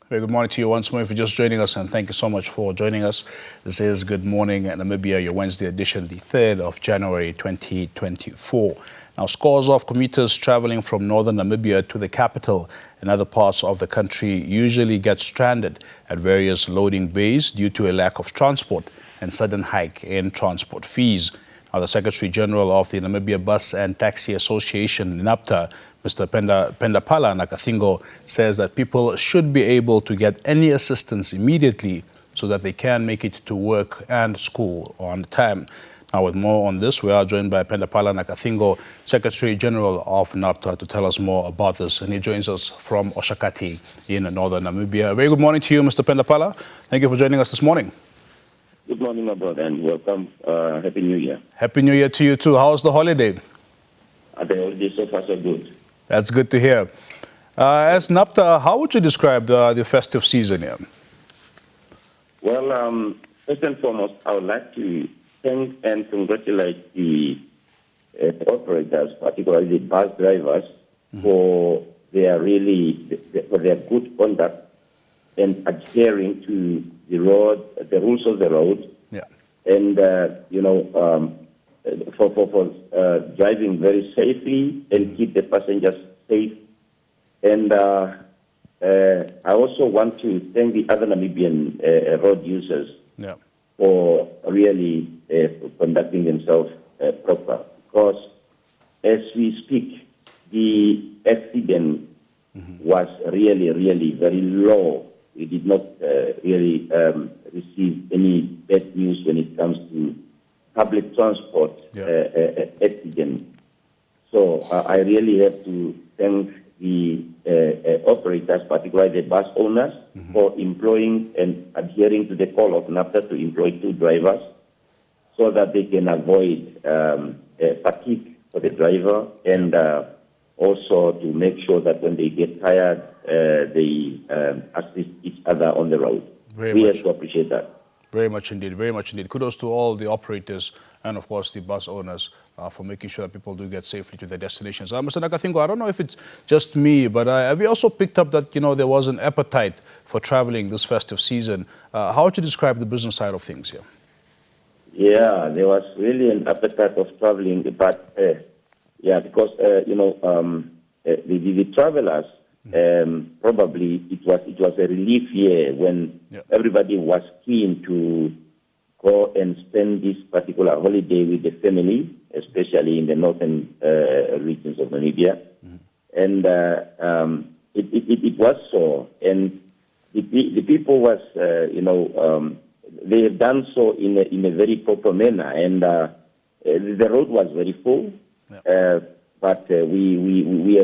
Very good morning to you once more if you're just joining us, and thank you so much for joining us. This is Good Morning Namibia, your Wednesday edition, the 3rd of January 2024. Now, scores of commuters traveling from northern Namibia to the capital and other parts of the country usually get stranded at various loading bays due to a lack of transport and sudden hike in transport fees. Now, the Secretary General of the Namibia Bus and Taxi Association, NABTA, Mr. Pendapala Nakathingo, says that people should be able to get any assistance immediately so that they can make it to work and school on time. Now, with more on this, we are joined by Pendapala Nakathingo, Secretary General of NABTA, to tell us more about this. And he joins us from Oshakati in northern Namibia. Very good morning to you, Mr. Pendapala. Thank you for joining us this morning. Good morning, my brother, and welcome. Happy New Year. Happy New Year to you too. How's the holiday? The holiday so far so good. That's good to hear. As NABTA, how would you describe the festive season here? Well, first and foremost, I would like to thank and congratulate the operators, particularly the bus drivers, for their good conduct and adhering to the rules of the road, and for driving very safely and keep the passengers safe. And I also want to thank the other Namibian road users for really conducting themselves proper. Because as we speak, the accident was really very low. We did not really receive any bad news when it comes to public transport accident. So I really have to thank the operators, particularly the bus owners, for employing and adhering to the call of NABTA to employ 2 drivers so that they can avoid fatigue for the driver, and also to make sure that when they get tired, they assist each other on the road. We have to appreciate that. Very much indeed, very much indeed. Kudos to all the operators and, of course, the bus owners for making sure that people do get safely to their destinations. Mr. Nakathingo, I don't know if it's just me, but have you also picked up that, there was an appetite for traveling this festive season? How would you describe the business side of things here? Yeah, there was really an appetite of traveling, but, because, the travelers, probably it was a relief year when everybody was keen to go and spend this particular holiday with the family, especially in the northern regions of Namibia. And it was so. And the people was, they have done so in a very proper manner. And the road was very full. But we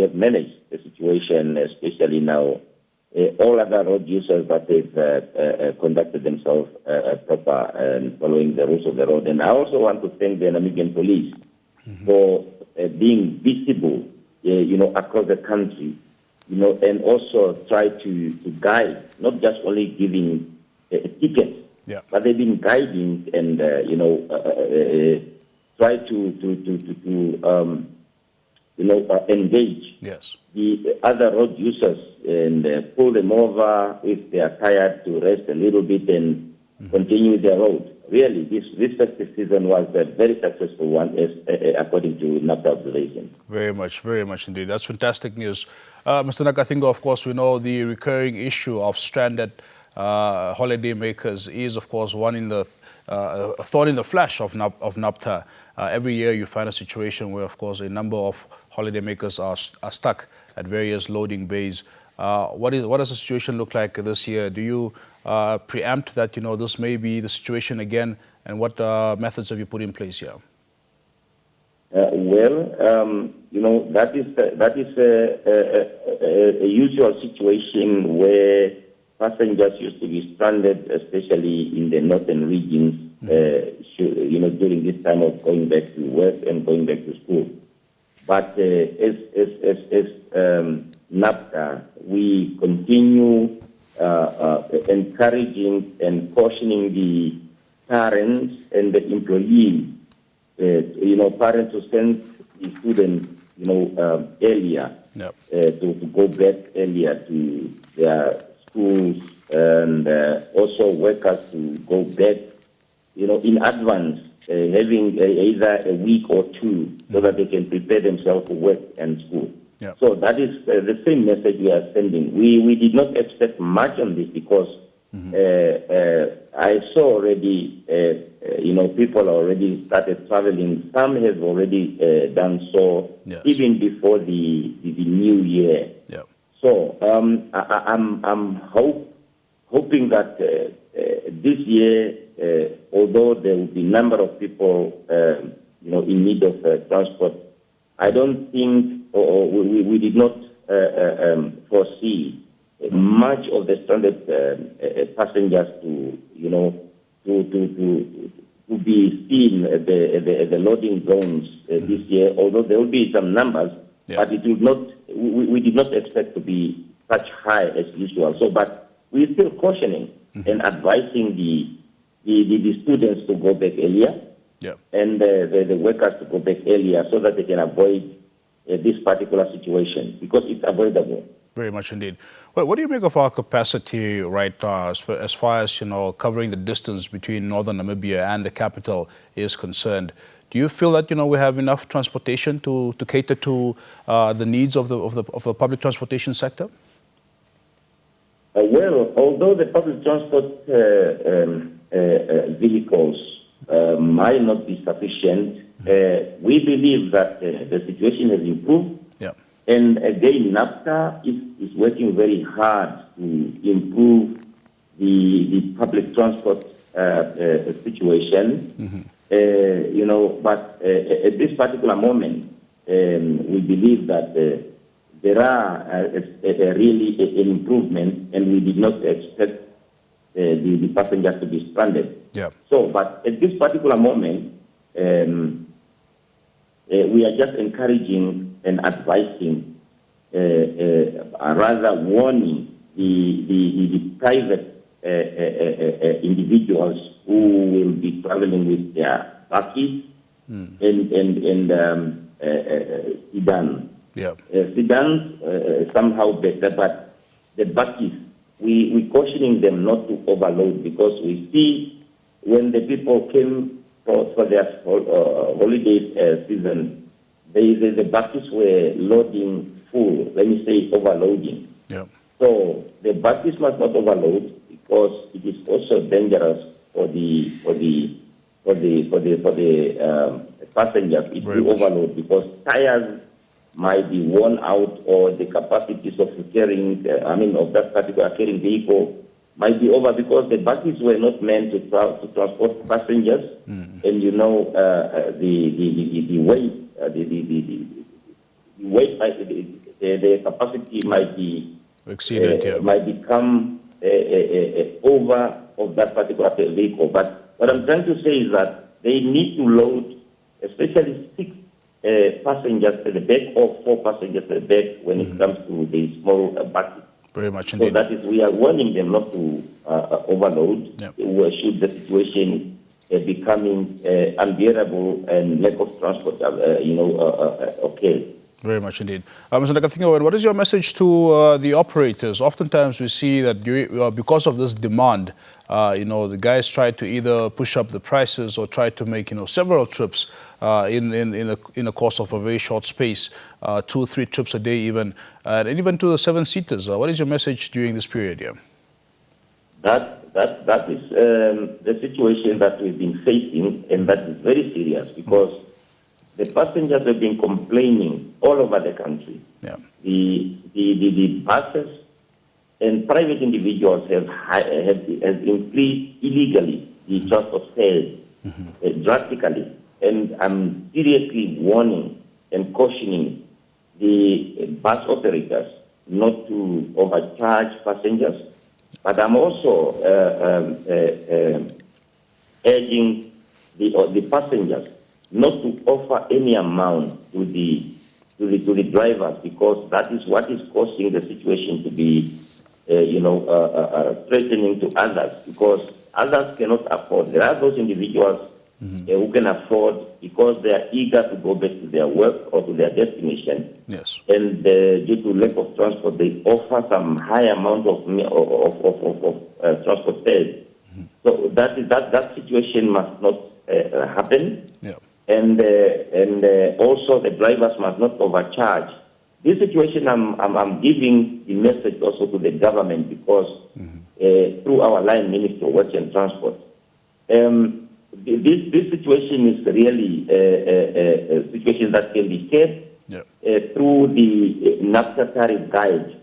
have managed the situation, especially now. All other road users, but they've conducted themselves proper and following the rules of the road. And I also want to thank the Namibian police for being visible, across the country, and also try to guide, not just only giving tickets, but they've been guiding and, try to engage the other road users and pull them over if they are tired to rest a little bit and continue their road. Really, this festive season was a very successful one, according to NABTA observation. Very much indeed. That's fantastic news. Mr. Nakathingo, of course, we know the recurring issue of stranded holiday makers is, of course, a thorn in the flesh of NABTA. Every year you find a situation where, of course, a number of holiday makers are stuck at various loading bays. What does the situation look like this year? Do you preempt that, this may be the situation again, and what methods have you put in place here? That is a usual situation where passengers used to be stranded, especially in the northern regions, during this time of going back to work and going back to school. But as NABTA, we continue encouraging and cautioning the parents and the employees, parents who send the students, earlier Yep. to go back earlier to their schools, and also workers to go back, in advance, having either a week or two, so that they can prepare themselves for work and school. Yep. So that is the same message we are sending. We did not expect much on this because I saw already, people already started traveling. Some have already done so, Yes. even before the new year. Yep. So I'm hoping that this year, although there will be a number of people, in need of transport, I don't think, or we did not foresee much of the stranded passengers to be seen at the loading zones this year. Although there will be some numbers, but it will not. We did not expect to be such high as usual. So, but we're still cautioning and advising the students to go back earlier, and the workers to go back earlier, so that they can avoid this particular situation, because it's avoidable. Very much indeed. Well, what do you make of our capacity right now, as far as, covering the distance between northern Namibia and the capital is concerned? Do you feel that, we have enough transportation to cater to the needs of the public transportation sector? Well, although the public transport vehicles might not be sufficient, we believe that the situation has improved. And again, NABTA is working very hard to improve the public transport situation. But at this particular moment, we believe that there are really an improvement, and we did not expect the passengers to be stranded. So, but at this particular moment, we are just encouraging and advising, rather warning the private individuals who will be traveling with their buses and sedans. Sedans somehow better, but the buses, we cautioning them not to overload, because we see when the people came for their holiday season, the buses were loading full, let me say overloading. So the buses must not overload, because it is also dangerous for the passengers if you overload, because tires might be worn out, or the capacities of carrying, of that particular carrying vehicle might be over, because the buses were not meant to transport passengers, and the weight. The capacity might be exceeded, might become over of that particular vehicle. But what I'm trying to say is that they need to load, especially 6 passengers at the back or 4 passengers at the back when it comes to the small buses. Very much indeed. So that is, we are warning them not to overload. Should the situation becoming unbearable and lack of transport, okay. Very much indeed. Mr. Nakathingo, what is your message to the operators? Oftentimes we see that because of this demand, the guys try to either push up the prices or try to make, several trips in a course of a very short space, 2, 3 trips a day even, and even to the 7-seaters. What is your message during this period here? That is the situation that we've been facing, and that is very serious, because the passengers have been complaining all over the country. The buses and private individuals have increased illegally the transport fares drastically, and I'm seriously warning and cautioning the bus operators not to overcharge passengers. But I'm also urging the passengers not to offer any amount to the drivers, because that is what is causing the situation to be, threatening to others, because others cannot afford. There are those individuals who can afford, because they are eager to go back to their work or to their destination. Yes. And due to lack of transport, they offer some high amount of transport fares. So that situation must not happen. Yeah. And also the drivers must not overcharge. This situation, I'm giving the message also to the government, because through our line Minister of Works and Transport, this situation is really a situation that can be kept through the NABTA tariff guide.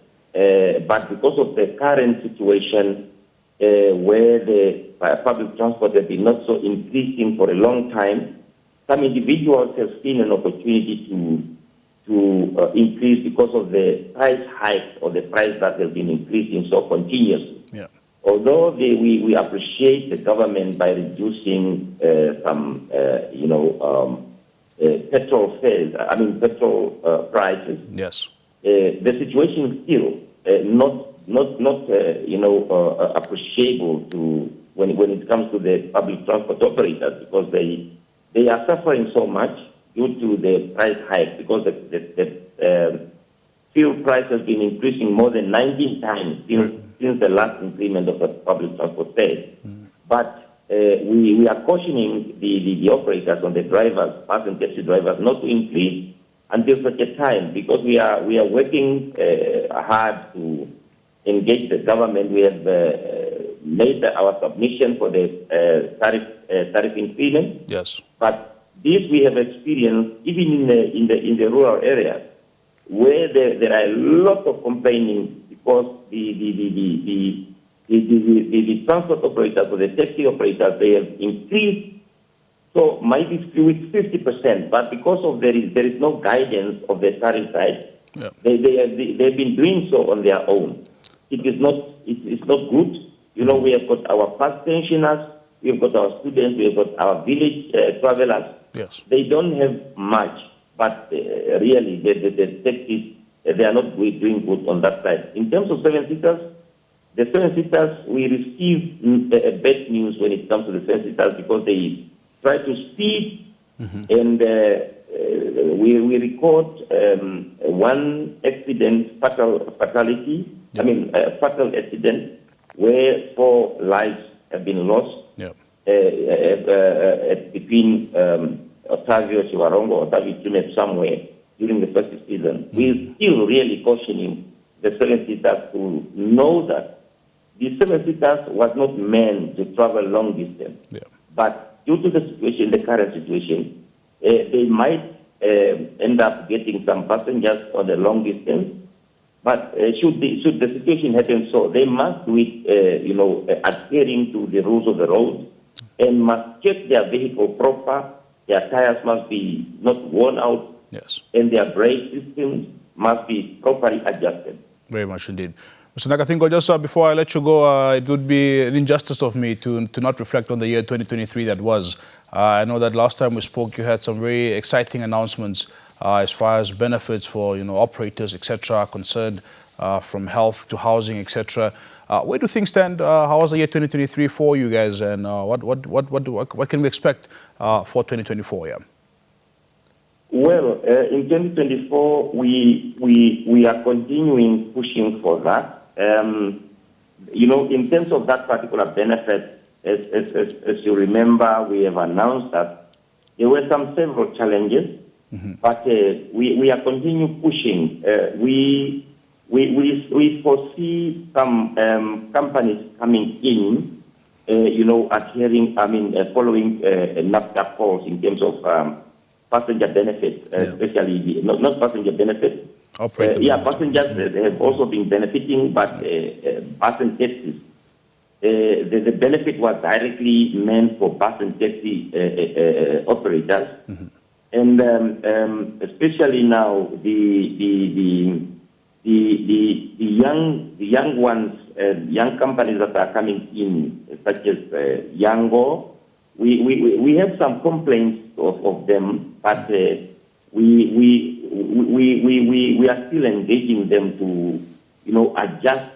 But because of the current situation, where the public transport has been not so increasing for a long time, some individuals have seen an opportunity to increase because of the price hike or the price that has been increasing so continuously. Yeah. Although we appreciate the government by reducing some, petrol fares, petrol prices. Yes. The situation is still not appreciable when it comes to the public transport operators, because they are suffering so much due to the price hike, because the fuel price has been increasing more than 19 times since the last increment of the public transport fares. But we are cautioning the operators and the drivers, bus and taxi drivers, not to increase until such a time, because we are working hard to engage the government. We have made our submission for the tariff increment. Yes. But this we have experienced even in the rural areas, where there are a lot of complaining, because the transport operators or the taxi operators, they have increased, so might be with 50%, but because of there is no guidance of the tariff side, they've been doing so on their own. It's not good. We have got our past pensioners, we have got our students, we have got our village travelers. Yes. They don't have much, but really the taxis, they are not doing good on that side. In terms of seven-seaters, the seven-seaters, we receive bad news when it comes to the seven-seaters, because they try to speed, and we record one accident, fatal accident, where 4 lives have been lost between Otavio Chiwarongo or David Junet somewhere during the first season. We're still really cautioning the seven-seaters to know that the seven-seaters was not meant to travel long distance. But due to the situation, the current situation, they might end up getting some passengers on the long distance. But should the situation happen so, they must do it, adhering to the rules of the road, and must check their vehicle proper. Their tires must be not worn out, and their brake systems must be properly adjusted. Very much indeed. Mr. Nakathingwa, just before I let you go, it would be an injustice of me to not reflect on the year 2023 that was. I know that last time we spoke, you had some very exciting announcements as far as benefits for operators, etc., concerned, from health to housing, etc. Where do things stand? How was the year 2023 for you guys, and what can we expect for 2024? Yeah. Well, in 2024, we are continuing pushing for that. In terms of that particular benefit, as you remember, we have announced that there were several challenges, but we are continuing pushing. We foresee some companies coming in, adhering, following NABTA calls in terms of passenger benefits, especially not passenger benefits. Passengers have also been benefiting, but bus and taxis. The benefit was directly meant for bus and taxi operators, and especially now the young ones, young companies that are coming in, such as Yango. We have some complaints of them, but we are still engaging them to adjust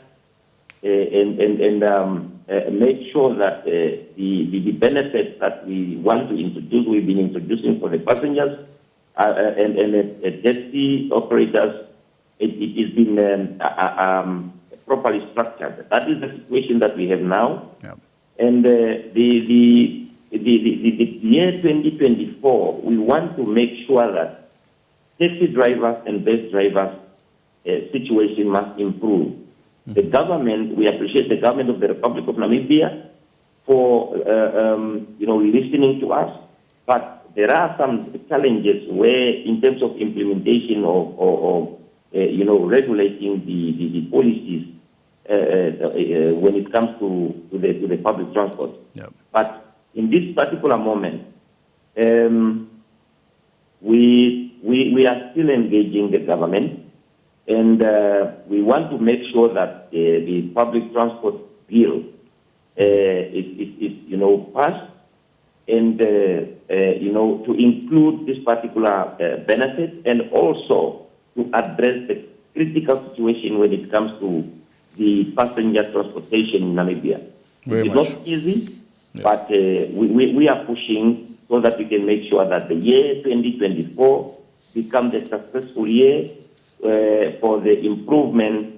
make sure that the benefits that we want to introduce, we've been introducing for the passengers and taxi operators, it has been properly structured. That is the situation that we have now. Yep. And the year 2024, we want to make sure that taxi drivers and bus drivers' situation must improve. The government, we appreciate the government of the Republic of Namibia for listening to us, but there are some challenges where, in terms of implementation or regulating the policies when it comes to the public transport. Yep. But in this particular moment, we are still engaging the government. And we want to make sure that the public transport bill is passed, and to include this particular benefit, and also to address the critical situation when it comes to the passenger transportation in Namibia. It's not easy, but we are pushing so that we can make sure that the year 2024 becomes a successful year for the improvement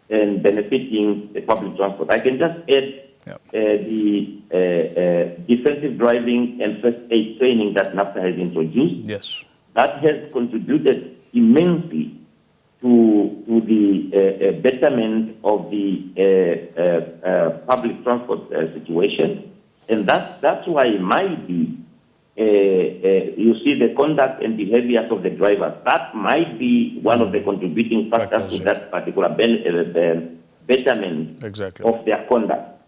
and benefiting the public transport. I can just add the defensive driving and first aid training that NABTA has introduced. Yes. That has contributed immensely to the betterment of the public transport situation. And that's why it might be you see the conduct and behaviors of the drivers. That might be one of the contributing factors to that particular betterment of their conduct.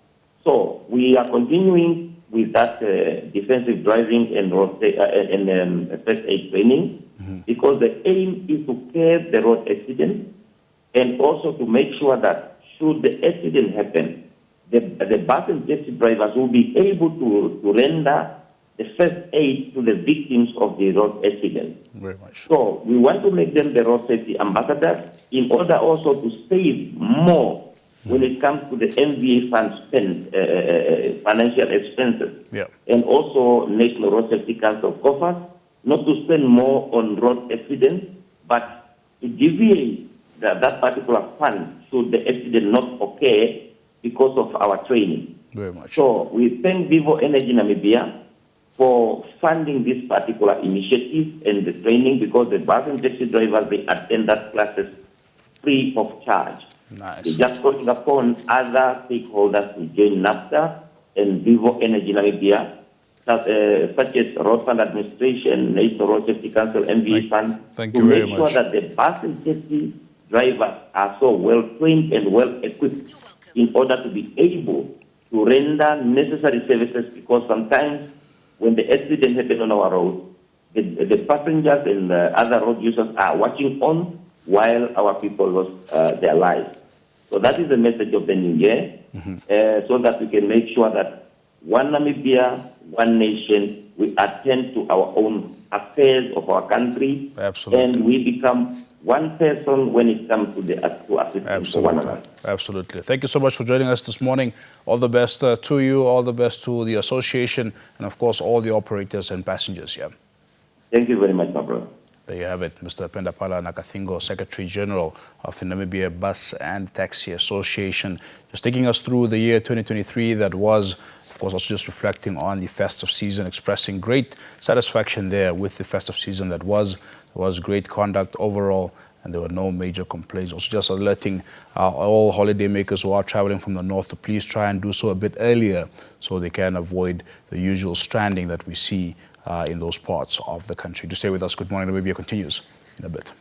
So we are continuing with that defensive driving and first aid training, because the aim is to curb the road accident and also to make sure that should the accident happen, the bus and taxi drivers will be able to render the first aid to the victims of the road accident. Very much. So we want to make them the road safety ambassadors in order also to save more when it comes to the NVA fund spend, financial expenses, and also National Road Safety Council coffers, not to spend more on road accidents, but to deviate that particular fund should the accident not occur because of our training. Very much. So we thank Vivo Energy Namibia for funding this particular initiative and the training, because the bus and taxi drivers, they attend that classes free of charge. Nice. We're just calling upon other stakeholders to join NABTA and Vivo Energy Namibia, such as Road Fund Administration, National Road Safety Council, NVA Fund, to make sure that the bus and taxi drivers are so well trained and well equipped in order to be able to render necessary services, because sometimes when the accident happens on our road, the passengers and other road users are watching on while our people lost their lives. So that is the message of the new year, so that we can make sure that one Namibia, one nation, we attend to our own affairs of our country, and we become one person when it comes to assistance to one another. Absolutely. Thank you so much for joining us this morning. All the best to you, all the best to the association, and of course all the operators and passengers. Thank you very much, my brother. There you have it, Mr. Pendapala Nakathingo, Secretary General of the Namibia Bus and Taxi Association, just taking us through the year 2023 that was, of course, also just reflecting on the festive season, expressing great satisfaction there with the festive season that was. There was great conduct overall, and there were no major complaints. Also just alerting all holiday makers who are traveling from the north to please try and do so a bit earlier so they can avoid the usual stranding that we see in those parts of the country. To stay with us, Good Morning Namibia continues in a bit.